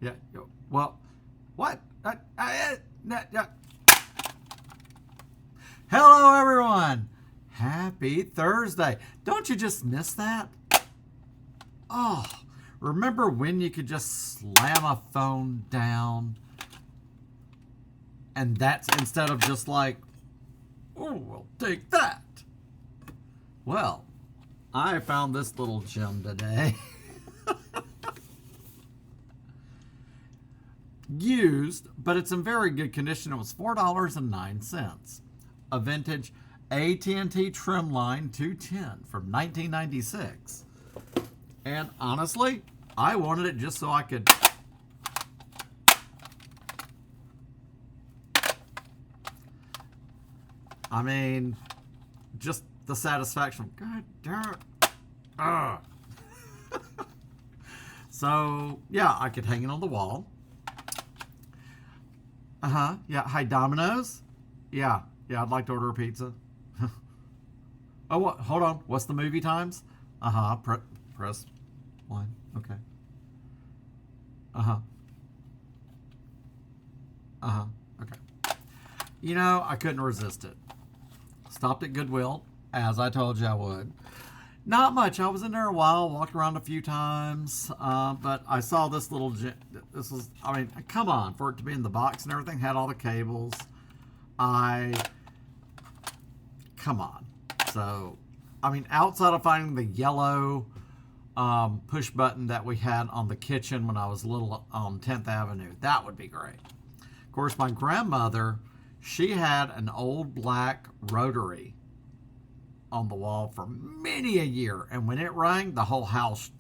Yeah. Well, what? Hello, everyone. Happy Thursday. Don't you just miss that? Oh, remember when you could just slam a phone down? And that's instead of just like, oh, we'll take that. Well, I found this little gem today. Used, but it's in very good condition. It was $4.09. A vintage AT&T Trimline 210 from 1996. And honestly, I wanted it just so I could just the satisfaction. God damn it. So, yeah, I could hang it on the wall. Yeah, hi, Domino's. Yeah, I'd like to order a pizza. Oh, what? Hold on. What's the movie times? Press 1. Okay. Okay. You know, I couldn't resist it. Stopped at Goodwill, as I told you I would. Not much. I was in there a while, walked around a few times, but I saw this little. This was, come on, for it to be in the box and everything, had all the cables. Come on. So, outside of finding the yellow push button that we had on the kitchen when I was little on 10th Avenue, that would be great. Of course, my grandmother, she had an old black rotary on the wall for many a year, and when it rang, the whole house,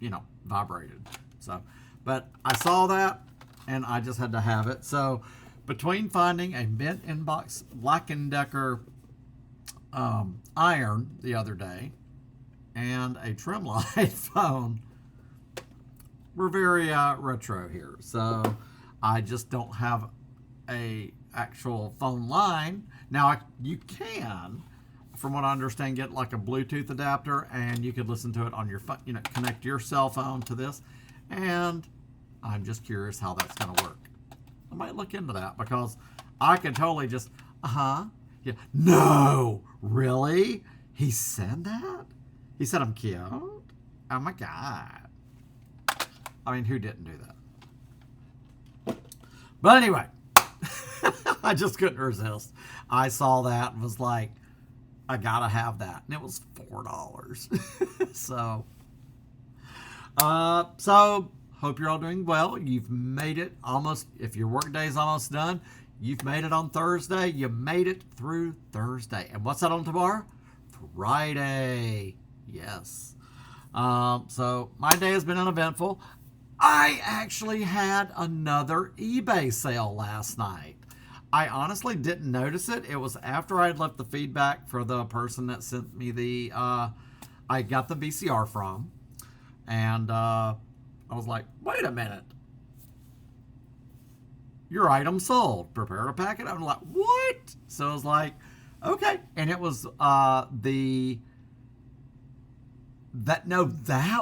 vibrated. So, but I saw that, and I just had to have it. So, between finding a mint inbox Black & Decker iron the other day and a trimline phone, we're very retro here. So, I just don't have a actual phone line. Now, you can, from what I understand, get like a Bluetooth adapter, and you could listen to it on your phone, connect your cell phone to this. And I'm just curious how that's going to work. I might look into that, because I could totally just, yeah. No, really? He said that? He said I'm cute? Oh my God. Who didn't do that? But anyway, I just couldn't resist. I saw that and was like, I gotta have that. And it was $4. So hope you're all doing well. You've made it almost, if your work day's almost done, you've made it on Thursday. You made it through Thursday. And what's that on tomorrow? Friday. Yes. So my day has been uneventful. I actually had another eBay sale last night. I honestly didn't notice it. It was after I had left the feedback for the person that sent me the, I got the VCR from. And I was like, wait a minute. Your item sold. Prepare to pack it. I'm like, what? So I was like, okay. And it was that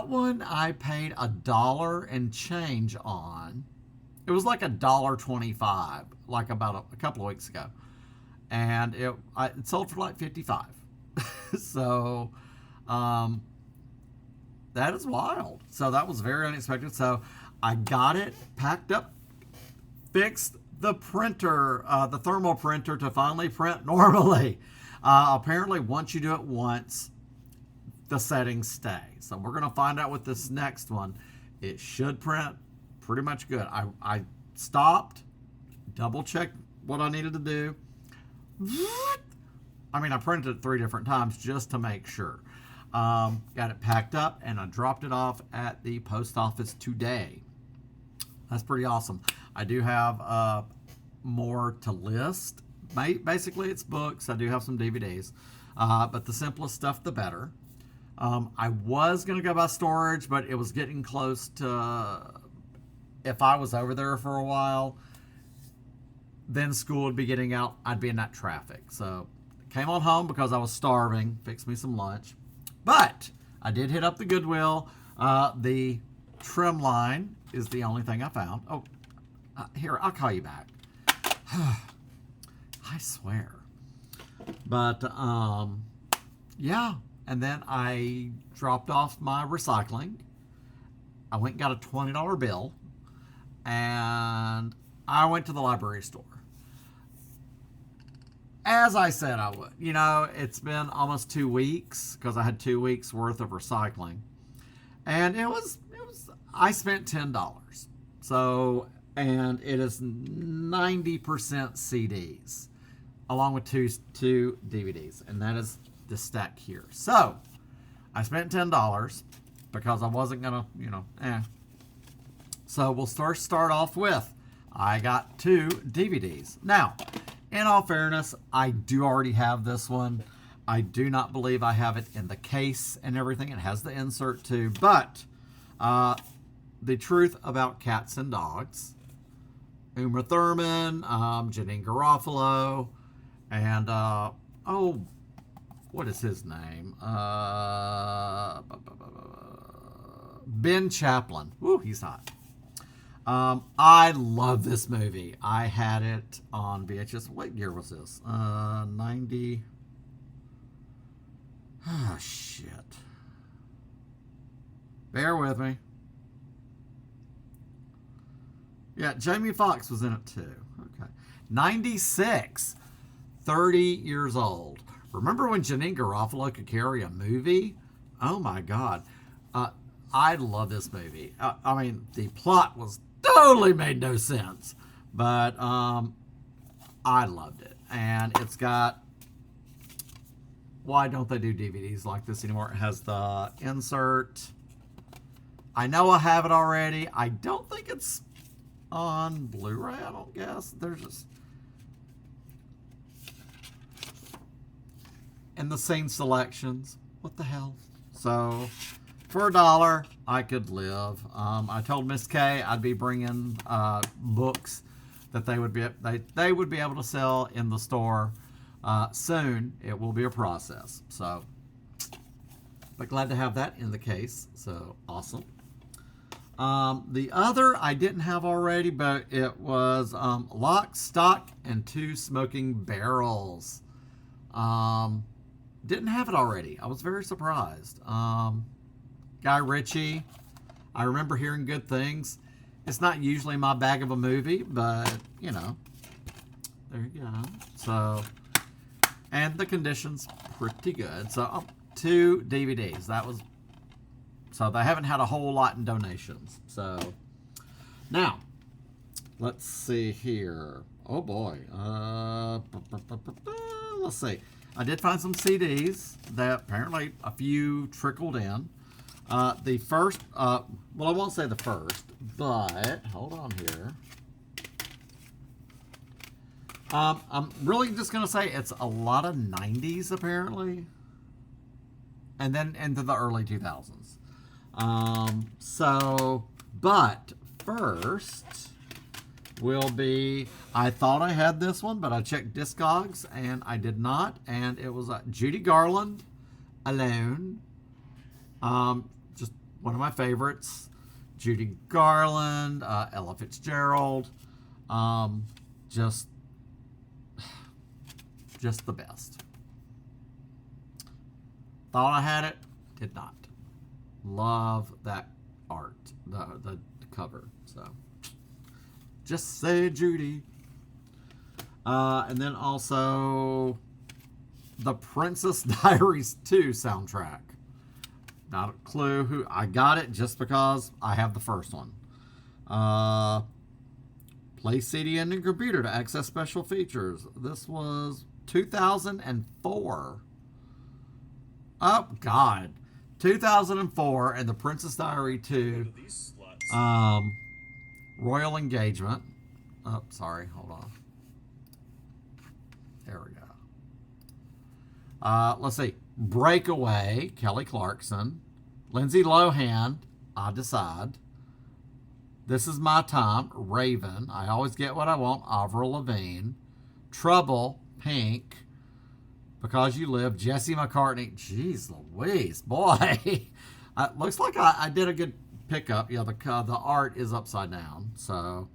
one I paid $1 and change on. It was like $1.25, like about a couple of weeks ago. And it sold for like $55. So, that is wild. So that was very unexpected. So I got it, packed up, fixed the printer, the thermal printer, to finally print normally. Apparently, once you do it once, the settings stay. So we're going to find out with this next one. It should print pretty much good. I stopped, double checked what I needed to do. I printed it 3 different times just to make sure. Got it packed up, and I dropped it off at the post office today. That's pretty awesome. I do have more to list. Basically, it's books. I do have some DVDs. But the simplest stuff, the better. I was going to go by storage, but it was getting close to, if I was over there for a while, then school would be getting out. I'd be in that traffic. So came on home because I was starving, fixed me some lunch. But I did hit up the Goodwill. The trim line is the only thing I found. Oh, here, I'll call you back. I swear. But, yeah. And then I dropped off my recycling. I went and got a $20 bill. And I went to the library store. As I said I would. You know, it's been almost 2 weeks because I had 2 weeks worth of recycling. And I spent $10. So, and it is 90% CDs along with two DVDs. And that is the stack here. So, I spent $10 because I wasn't going to, So, we'll start off with, I got 2 DVDs. Now, in all fairness, I do already have this one. I do not believe I have it in the case and everything. It has the insert too. But The Truth About Cats and Dogs, Uma Thurman, Janine Garofalo, and, what is his name? Ben Chaplin. Woo, he's hot. I love this movie. I had it on VHS. What year was this? 90. Ah, shit. Bear with me. Yeah, Jamie Foxx was in it too. Okay. 96. 30 years old. Remember when Janine Garofalo could carry a movie? Oh my God. I love this movie. I mean, the plot was totally made no sense. But I loved it. And it's got... Why don't they do DVDs like this anymore? It has the insert. I know I have it already. I don't think it's on Blu-ray, I don't guess. There's just... And the scene selections. What the hell? So, for $1, I could live. I told Miss K I'd be bringing books that they would be able to sell in the store soon. It will be a process. So, but glad to have that in the case. So, awesome. The other I didn't have already, but it was Lock, Stock, and Two Smoking Barrels. Didn't have it already. I was very surprised. Guy Ritchie. I remember hearing good things. It's not usually my bag of a movie, but, you know. There you go. So, and the condition's pretty good. So, 2 DVDs. That was... So, they haven't had a whole lot in donations. So, now, let's see here. Oh, boy. Let's see. I did find some CDs that apparently a few trickled in. The first, well, I won't say the first, but hold on here. I'm really just going to say it's a lot of 90s apparently. And then into the early 2000s. So, but first will be, I thought I had this one, but I checked Discogs and I did not. And it was Judy Garland, Alone. Just one of my favorites. Judy Garland, Ella Fitzgerald. Just the best. Thought I had it, did not. Love that art, the cover. So, just say Judy. And then also the Princess Diaries 2 soundtrack. Not a clue who. I got it just because I have the first one. Play CD and your computer to access special features. This was 2004. Oh, God. 2004 and the Princess Diary 2. Royal Engagement. Oh, sorry. Hold on. There we go. Let's see. Breakaway, Kelly Clarkson. Lindsay Lohan, I Decide. This Is My Time, Raven. I Always Get What I Want, Avril Lavigne. Trouble, Pink. Because You Live, Jesse McCartney. Jeez Louise, boy. Looks like I did a good pickup. Yeah, the art is upside down. So,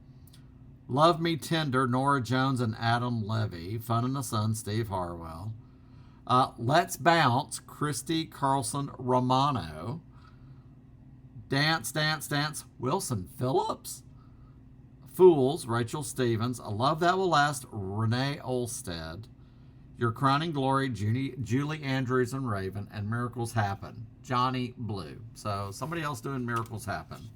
Love Me Tender, Nora Jones and Adam Levy. Fun in the Sun, Steve Harwell. Let's Bounce, Christy Carlson Romano. Dance, Dance, Dance, Wilson Phillips. Fools, Rachel Stevens. A Love That Will Last, Renee Olstead. Your Crowning Glory, Julie Andrews and Raven. And Miracles Happen, Johnny Blue. So somebody else doing Miracles Happen.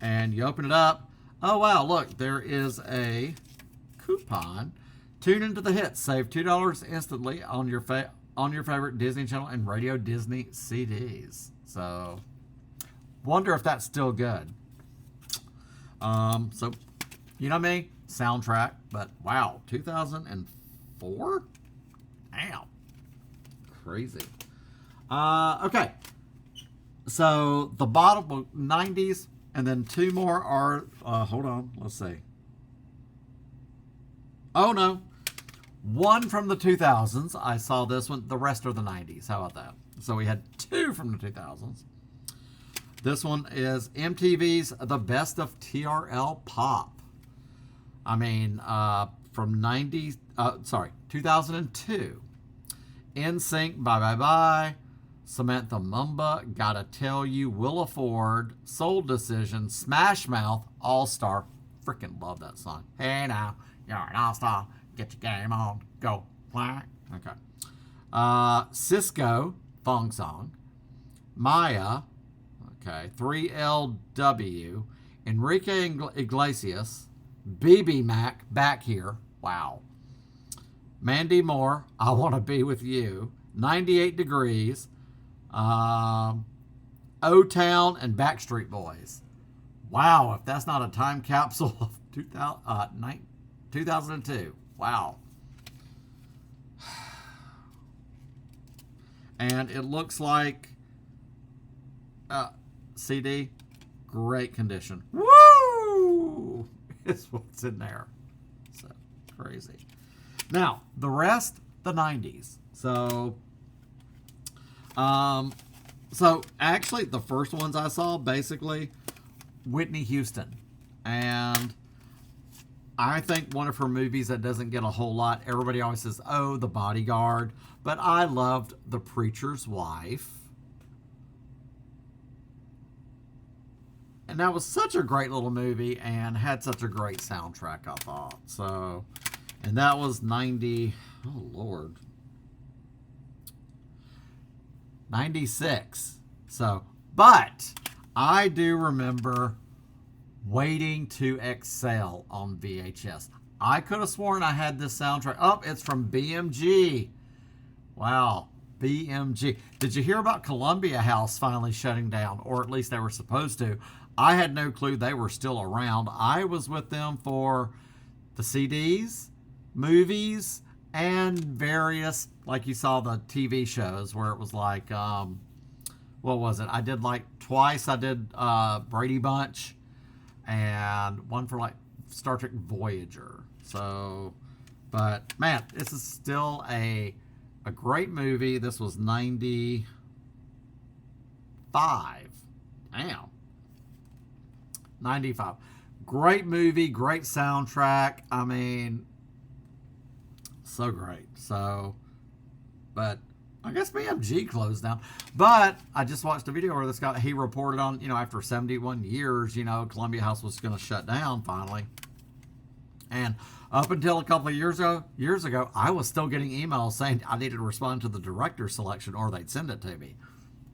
And you open it up. Oh, wow, look, there is a coupon. Tune into the hits. Save $2 instantly on your favorite Disney Channel and Radio Disney CDs. So, wonder if that's still good. So, you know me, soundtrack, but wow, 2004? Damn. Crazy. Okay. So, the bottom 90s, and then two more are, hold on, let's see. Oh, no. One from the 2000s. I saw this one. The rest are the 90s. How about that? So we had two from the 2000s. This one is MTV's The Best of TRL Pop. I mean, from 2002. NSYNC, Bye Bye Bye. Samantha Mumba, Gotta Tell You, Willa Ford, Soul Decision, Smash Mouth, All Star. Freaking love that song. Hey now, you're an all-star. Get your game on. Go. Okay. Cisco, Thong Song. Maya, okay. 3LW. Enrique Iglesias. BB Mac, Back Here. Wow. Mandy Moore, I Want to Be With You. 98 Degrees. O-Town and Backstreet Boys. Wow, if that's not a time capsule of 2002. Wow. And it looks like CD, great condition. Woo! It's what's in there. So crazy. Now, the rest, the 90s. So actually the first ones I saw, basically Whitney Houston. And I think one of her movies that doesn't get a whole lot, everybody always says, oh, The Bodyguard. But I loved The Preacher's Wife. And that was such a great little movie and had such a great soundtrack, I thought. So, and that was 96. So, but I do remember Waiting to Exhale on VHS. I could have sworn I had this soundtrack. Oh, it's from BMG. Wow, BMG. Did you hear about Columbia House finally shutting down? Or at least they were supposed to. I had no clue they were still around. I was with them for the CDs, movies, and various, like you saw the TV shows where it was like, what was it? I did like twice. I did Brady Bunch and one for like Star Trek Voyager. So, but man, this is still a great movie. This was 95. Damn. 95. Great movie, great soundtrack. I mean, so great. So, but I guess BMG closed down. But I just watched a video where this guy, he reported on, after 71 years, Columbia House was going to shut down finally. And up until a couple of years ago, I was still getting emails saying I needed to respond to the director selection or they'd send it to me.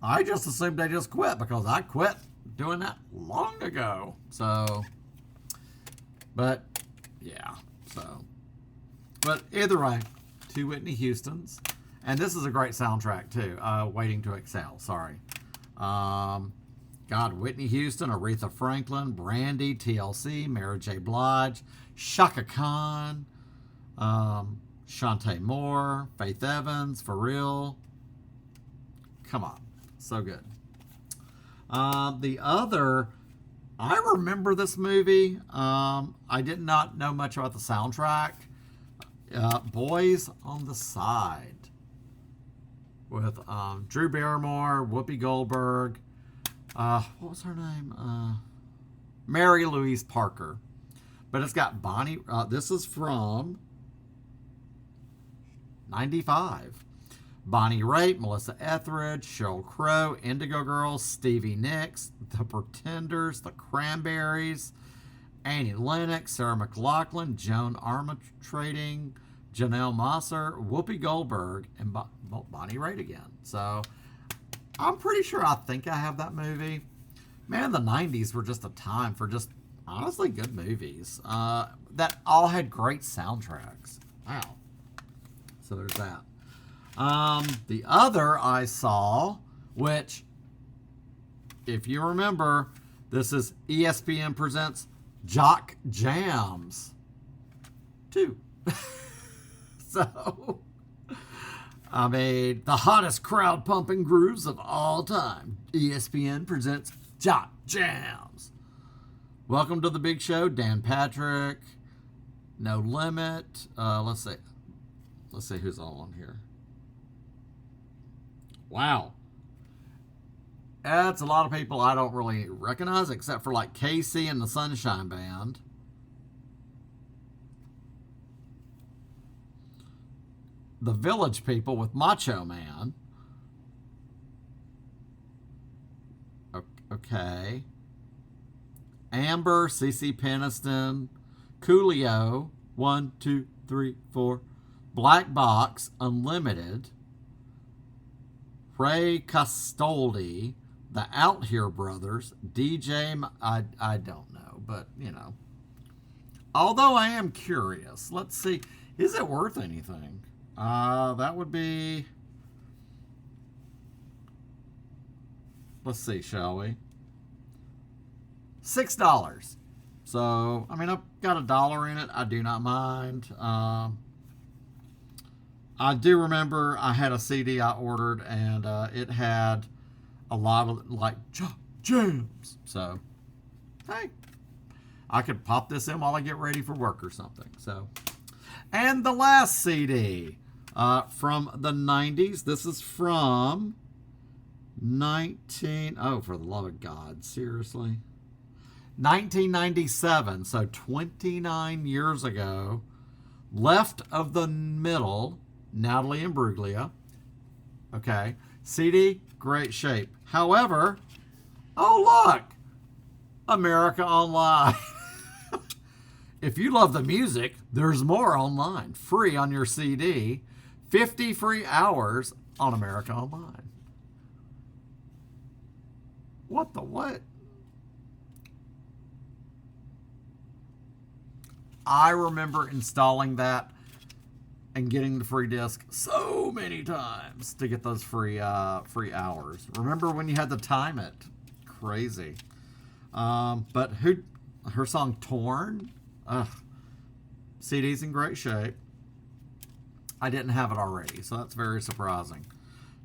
I just assumed they just quit because I quit doing that long ago. So, but yeah, so, but either way, two Whitney Houstons. And this is a great soundtrack too. Waiting to Exhale, sorry. Whitney Houston, Aretha Franklin, Brandy, TLC, Mary J. Blige, Shaka Khan, Shantae Moore, Faith Evans, For Real. Come on, so good. The other, I remember this movie. I did not know much about the soundtrack. Boys on the Side with Drew Barrymore, Whoopi Goldberg, What was her name? Mary Louise Parker. But it's got Bonnie. This is from 95. Bonnie Raitt, Melissa Etheridge, Sheryl Crow, Indigo Girls, Stevie Nicks, The Pretenders, The Cranberries, Annie Lennox, Sarah McLachlan, Joan Armatrading, Janelle Moser, Whoopi Goldberg, and Bonnie Raitt again. So I'm pretty sure I think I have that movie. Man, the 90s were just a time for just honestly good movies that all had great soundtracks. Wow. So there's that. The other I saw, which, if you remember, this is ESPN Presents Jock Jams 2. So, I mean, the hottest crowd pumping grooves of all time. ESPN Presents Jock Jams. Welcome to the big show. Dan Patrick, No Limit. Let's see who's all on here. Wow. That's a lot of people I don't really recognize, except for like Casey and the Sunshine Band. The Village People with Macho Man. Okay. Amber, CeCe Peniston, Coolio, 1, 2, 3, 4. Black Box, Unlimited. Ray Castoldi, the Out Here Brothers, DJ, I don't know, but you know. Although I am curious, let's see, is it worth anything? That would be, let's see, shall we? $6. So, I mean, I've got $1 in it. I do not mind. I do remember I had a CD I ordered, and it had a lot of, like, jams. So, hey, I could pop this in while I get ready for work or something. So, and the last CD from the 90s. This is from oh, for the love of God, seriously. 1997, so 29 years ago. Left of the Middle, Natalie Imbruglia. Okay. CD, great shape. However, oh look, America Online. If you love the music, there's more online. Free on your CD. 50 free hours on America Online. What the what? I remember installing that and getting the free disc so many times to get those free hours. Remember when you had to time it? Crazy. But her song Torn? Ugh. CD's in great shape. I didn't have it already, so that's very surprising.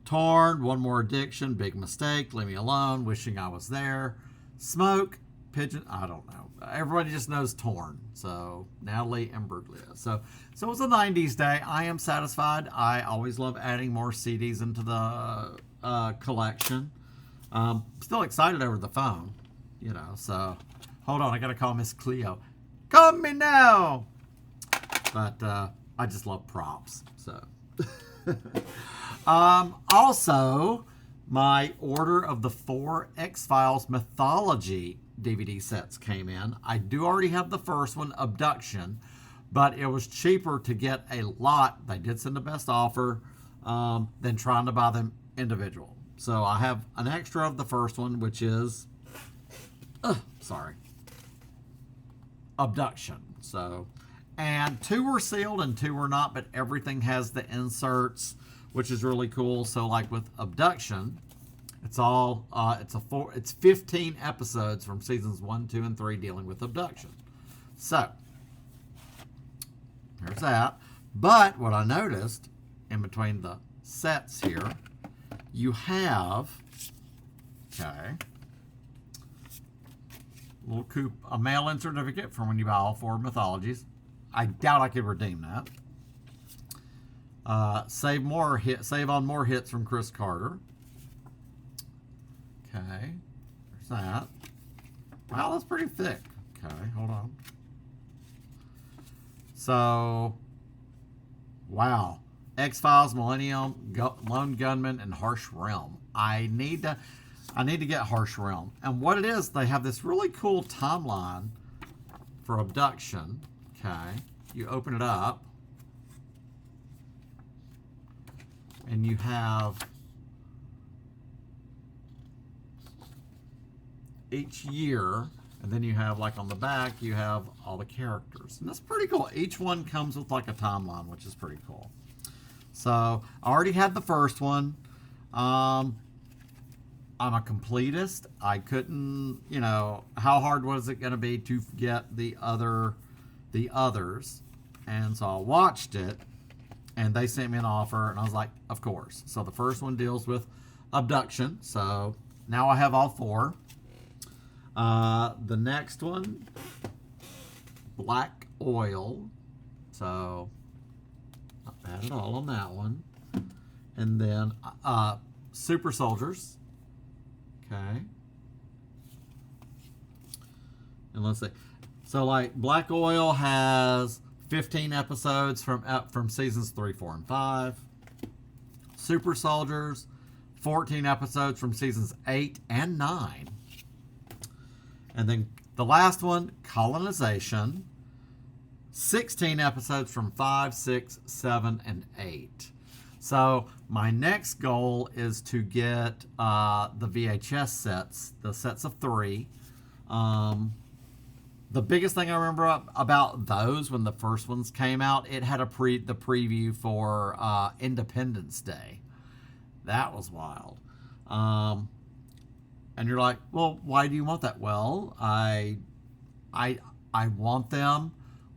Torn, One More Addiction, Big Mistake, Leave Me Alone, Wishing I Was There, Smoke, Pigeon, I don't know. Everybody just knows Torn. So, Natalie Imbruglia. So it was a 90s day. I am satisfied. I always love adding more CDs into the collection. Still excited over the phone, you know. So, hold on. I got to call Miss Cleo. Call me now! But I just love props. So, also, my order of the 4 X-Files Mythology DVD sets came in. I do already have the first one, Abduction, but it was cheaper to get a lot. They did send the best offer than trying to buy them individual. So I have an extra of the first one, which is, Abduction. So, and 2 were sealed and 2 were not, but everything has the inserts, which is really cool. So like with Abduction, it's all, it's 15 episodes from seasons 1, 2, and 3 dealing with abduction. So, there's that. But what I noticed in between the sets here, you have, okay, a mail-in certificate for when you buy all 4 mythologies. I doubt I could redeem that. Save on more hits from Chris Carter. Okay. There's that. Wow, that's pretty thick. Okay, hold on. So, wow. X-Files, Millennium, Lone Gunman, and Harsh Realm. I need to get Harsh Realm. And what it is, they have this really cool timeline for abduction. Okay. You open it up. And you have each year, and then you have, like, on the back, you have all the characters. And that's pretty cool. Each one comes with, like, a timeline, which is pretty cool. So, I already had the first one. I'm a completist. I couldn't, how hard was it going to be to get the others? And so I watched it, and they sent me an offer, and I was like, of course. So the first one deals with abduction. So now I have all 4. The next one, Black Oil. So not bad at all on that one. And then Super Soldiers. Okay. And let's see. So, like, Black Oil has 15 episodes from seasons 3, 4, and 5. Super Soldiers, 14 episodes from seasons 8 and 9. And then the last one, Colonization, 16 episodes from 5, 6, 7, and 8. So my next goal is to get the VHS sets, the sets of 3. The biggest thing I remember about those when the first ones came out, it had the preview for Independence Day. That was wild. And you're like, well, why do you want that? Well, I want them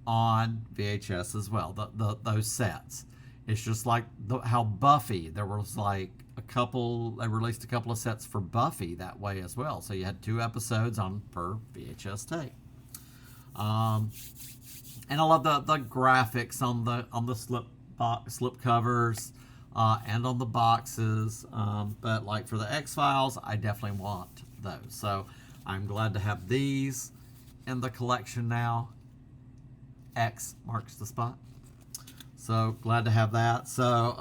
on VHS as well. Those sets. It's just like how Buffy, there was like they released a couple of sets for Buffy that way as well. So you had 2 episodes on per VHS tape. And I love the graphics on the slip covers and on the boxes. But like for the X-Files, I definitely want those. So I'm glad to have these in the collection now. X marks the spot. So glad to have that. So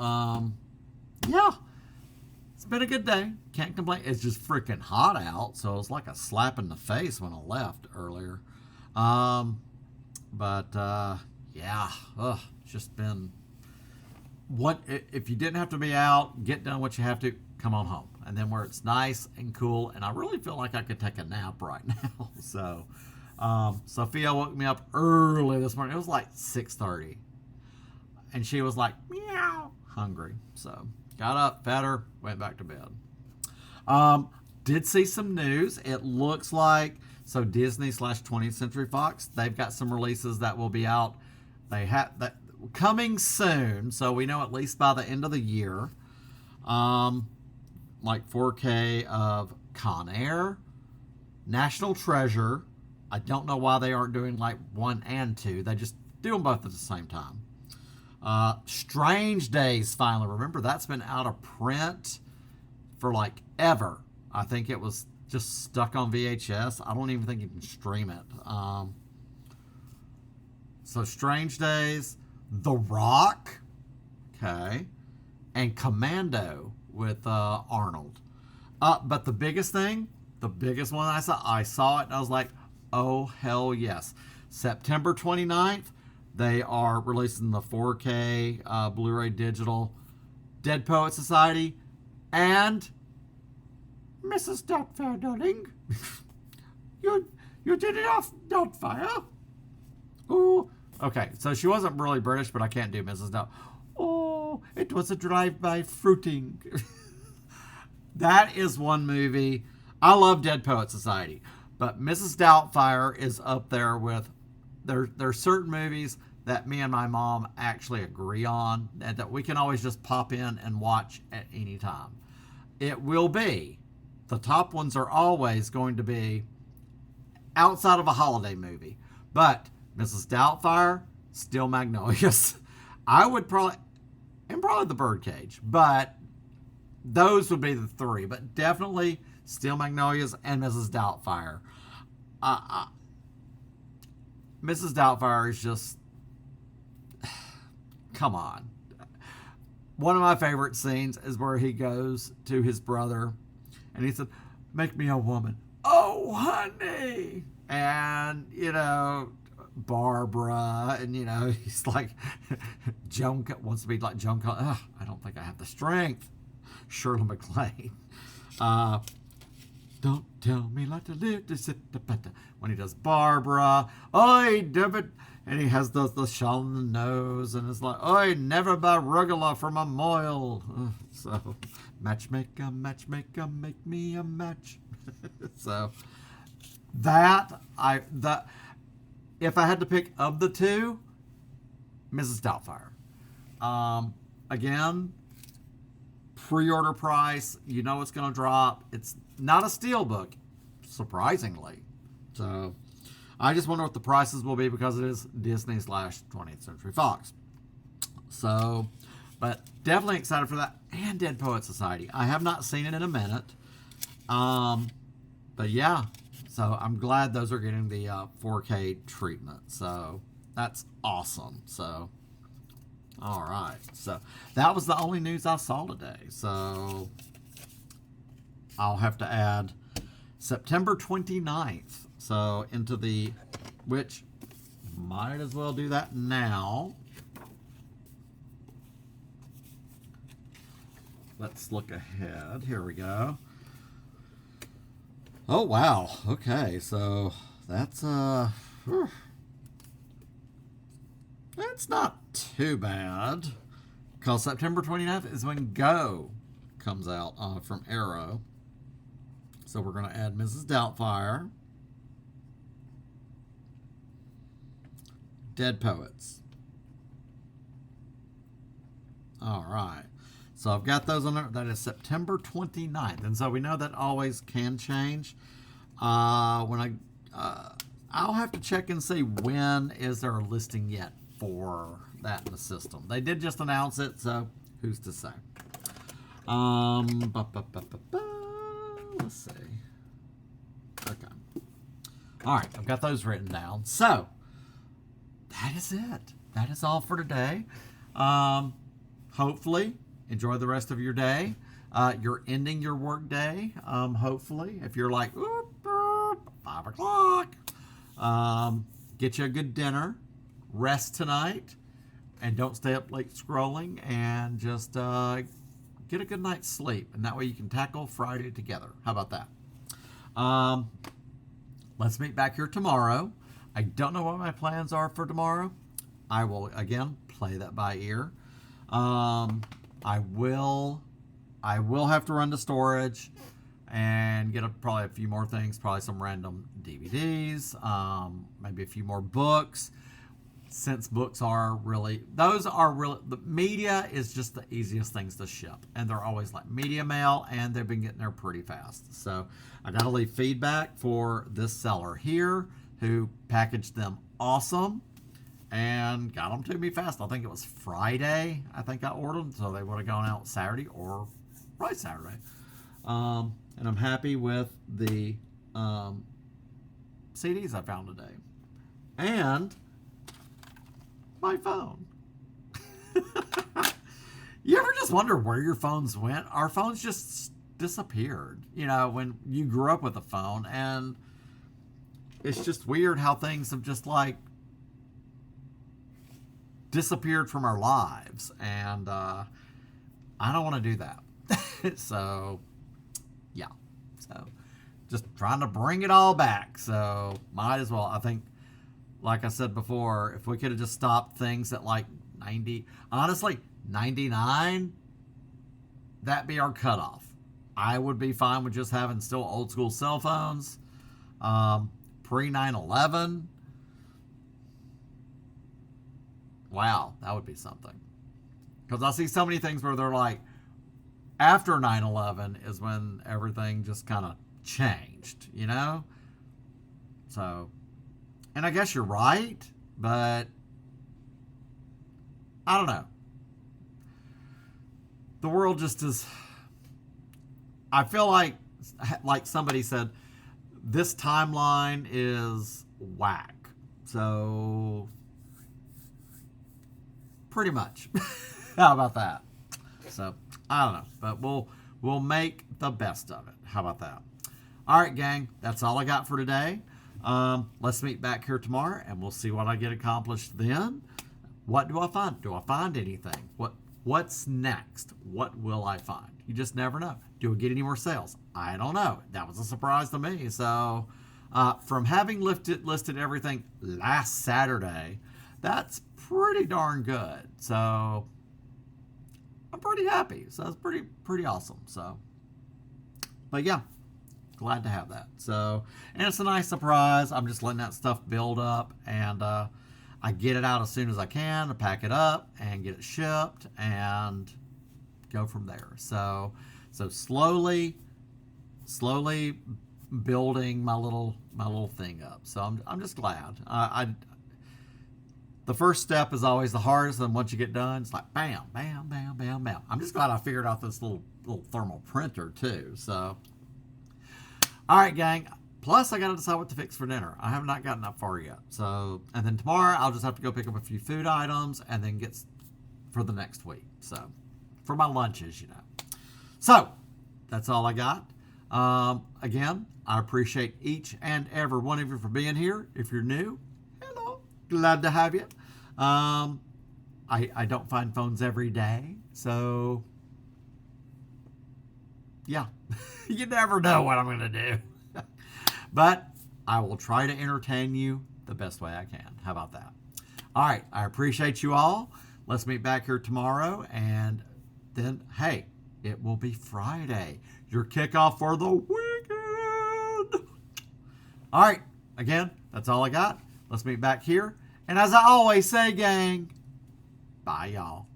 yeah, it's been a good day. Can't complain. It's just freaking hot out, so it's like a slap in the face when I left earlier. Yeah, it's just been if you didn't have to be out, get done what you have to, come on home. And then where it's nice and cool, and I really feel like I could take a nap right now. So Sophia woke me up early this morning. It was like 6:30. And she was like, meow, hungry. So got up, fed her, went back to bed. Did see some news. It looks like, so Disney / 20th Century Fox, they've got some releases that will be out. They have that coming soon. So we know at least by the end of the year. Like 4K of Con Air, National Treasure. I don't know why they aren't doing like 1 and 2. They just do them both at the same time. Strange Days finally. Remember, that's been out of print for like ever. I think it was just stuck on VHS. I don't even think you can stream it. So Strange Days, The Rock, okay, and Commando with Arnold. But the biggest thing, the biggest one I saw it and I was like, oh hell yes. September 29th, they are releasing the 4K Blu-ray digital Dead Poet Society and Mrs. Doubtfire, darling. you did it off Doubtfire. Oh, okay. So she wasn't really British, but I can't do Mrs. Doubt. Oh, it was a drive-by fruiting. That is one movie. I love Dead Poet Society, but Mrs. Doubtfire is up there with. There's certain movies that me and my mom actually agree on and that we can always just pop in and watch at any time. It will be. The top ones are always going to be outside of a holiday movie. But Mrs. Doubtfire, still Magnolias. I would probably The Birdcage. But those would be the 3. But definitely Steel Magnolias, and Mrs. Doubtfire. Mrs. Doubtfire is just, come on. One of my favorite scenes is where he goes to his brother and he said, "Make me a woman." "Oh, honey." And, Barbara, and, he's like, Joan wants to be like Joan. I don't think I have the strength. Shirley MacLaine. Don't tell me like to live to sit the better. When he does Barbara, "Oi, David," and he has the shawl on the nose, and it's like, "Oi, never buy rugula from a moil." So, matchmaker, matchmaker, make me a match. So, if I had to pick of the two, Mrs. Doubtfire. Again, pre-order price, you know it's going to drop. It's not a steel book, surprisingly. So I just wonder what the prices will be because it is Disney/20th Century Fox. So, but definitely excited for that. And Dead Poet Society. I have not seen it in a minute. But yeah, so I'm glad those are getting the 4K treatment. So that's awesome. So, all right. So that was the only news I saw today. So I'll have to add September 29th. So into which might as well do that now. Let's look ahead. Here we go. Oh, wow. Okay, so that's that's not too bad. Because September 29th is when Go comes out from Arrow. So we're going to add Mrs. Doubtfire. Dead Poets. All right. So I've got those on there. That is September 29th. And so we know that always can change. I'll have to check and see when is there a listing yet for that in the system. They did just announce it, so who's to say? Let's see. Okay. All right, I've got those written down. So that is it. That is all for today. Hopefully, enjoy the rest of your day. You're ending your work day, hopefully. If you're like, 5 o'clock, get you a good dinner, rest tonight, and don't stay up late scrolling, and just get a good night's sleep. And that way you can tackle Friday together. How about that? Let's meet back here tomorrow. I don't know what my plans are for tomorrow. I will, again, play that by ear. I will have to run to storage and get probably a few more things, probably some random DVDs, maybe a few more books. Since books the media is just the easiest things to ship. And they're always like media mail, and they've been getting there pretty fast. So I got to leave feedback for this seller here who packaged them awesome and got them to me fast. I think it was Friday. I think I ordered them, so they would have gone out Saturday or probably Saturday. And I'm happy with the CDs I found today. And my phone. You ever just wonder where your phones went? Our phones just disappeared. When you grew up with a phone, and it's just weird how things have just like disappeared from our lives, and I don't want to do that. So yeah, so just trying to bring it all back. So might as well. I think, like I said before, if we could have just stopped things at like 90, honestly 99, that'd be our cutoff. I would be fine with just having still old school cell phones, pre 9/11. Wow, that would be something. Because I see so many things where they're like, after 9/11 is when everything just kind of changed, So, and I guess you're right, but I don't know. The world just is, I feel like like somebody said, this timeline is whack. So, pretty much. How about that? So, I don't know. But we'll make the best of it. How about that? All right, gang. That's all I got for today. Let's meet back here tomorrow, and we'll see what I get accomplished then. What do I find? Do I find anything? What's next? What will I find? You just never know. Do we get any more sales? I don't know. That was a surprise to me. So, from having listed everything last Saturday, that's pretty darn good. So, I'm pretty happy. So, it's pretty awesome. So, but yeah, glad to have that. So, and it's a nice surprise. I'm just letting that stuff build up, and I get it out as soon as I can to pack it up and get it shipped and go from there. So slowly building my little thing up. So I'm just glad. The first step is always the hardest, and once you get done, it's like bam, bam, bam, bam, bam. I'm just glad I figured out this little thermal printer too. So, all right, gang. Plus, I got to decide what to fix for dinner. I have not gotten that far yet. So, and then tomorrow, I'll just have to go pick up a few food items and then get for the next week. So, for my lunches, you know. So, that's all I got. Again, I appreciate each and every one of you for being here. If you're new, hello. Glad to have you. I don't find phones every day. So, yeah. You never know what I'm going to do. But I will try to entertain you the best way I can. How about that? All right. I appreciate you all. Let's meet back here tomorrow. And then, hey, it will be Friday. Your kickoff for the weekend. All right. Again, that's all I got. Let's meet back here. And as I always say, gang, bye, y'all.